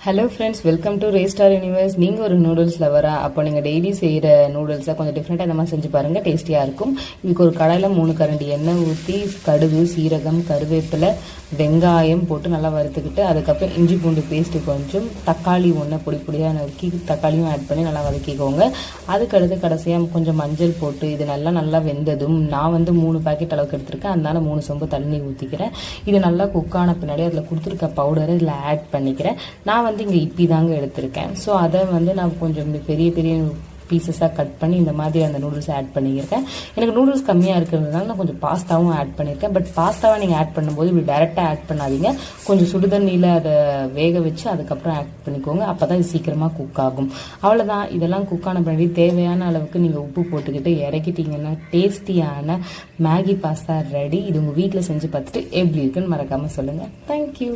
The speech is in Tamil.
Hello friends, welcome to Raystar universe. நீங்கள் ஒரு நூடுல்ஸ் லவரா? அப்போ நீங்கள் டெய்லி செய்கிற நூடுல்ஸை கொஞ்சம் டிஃப்ரெண்ட்டாக இந்த மாதிரி செஞ்சு பாருங்கள், டேஸ்டியாக இருக்கும். இதுக்கு ஒரு கடாயில் 3 கரண்டி எண்ணெய் ஊற்றி கடுகு, சீரகம், கருவேப்பிலை, வெங்காயம் போட்டு நல்லா வறுத்துக்கிட்டு அதுக்கப்புறம் இஞ்சி பூண்டு பேஸ்ட்டு கொஞ்சம், தக்காளி ஒன்று பொடி பொடியாக நறுக்கி தக்காளியும் ஆட் பண்ணி நல்லா வதக்கிக்கோங்க. அதுக்கடுத்து கடைசியாக கொஞ்சம் மஞ்சள் போட்டு இது நல்லா வெந்ததும் நான் 3 பாக்கெட் அளவுக்கு எடுத்திருக்கேன், அதனால 3 சொம்பு தண்ணி ஊற்றிக்கிறேன். இது நல்லா குக்கான பின்னாடி அதில் கொடுத்துருக்க பவுடரை இதில் ஆட் பண்ணிக்கிறேன். நான் இங்கே இப்பி தாங்க எடுத்திருக்கேன். ஸோ அதை நான் கொஞ்சம் பெரிய பெரிய பீசஸாக கட் பண்ணி இந்த மாதிரி அந்த நூடுல்ஸ் ஆட் பண்ணியிருக்கேன். எனக்கு நூடுல்ஸ் கம்மியாக இருக்கிறதுனால நான் கொஞ்சம் பாஸ்தாவும் ஆட் பண்ணியிருக்கேன். பட் பாஸ்தாவை நீங்கள் ஆட் பண்ணும்போது இப்படி டைரெக்டாக ஆட் பண்ணாதீங்க, கொஞ்சம் சுடுதண்ணியில் அதை வேக வச்சு அதுக்கப்புறம் ஆட் பண்ணிக்கோங்க. அப்போ தான் இது சீக்கிரமாக குக் ஆகும். அவ்வளோதான், இதெல்லாம் குக்கான பின்னாடி தேவையான அளவுக்கு நீங்கள் உப்பு போட்டுக்கிட்டு இறக்கிட்டீங்கன்னா டேஸ்டியான மேகி பாஸ்தா ரெடி. இது உங்கள் வீட்டில் செஞ்சு பார்த்துட்டு எப்படி இருக்குன்னு மறக்காமல் சொல்லுங்கள். தேங்க்யூ.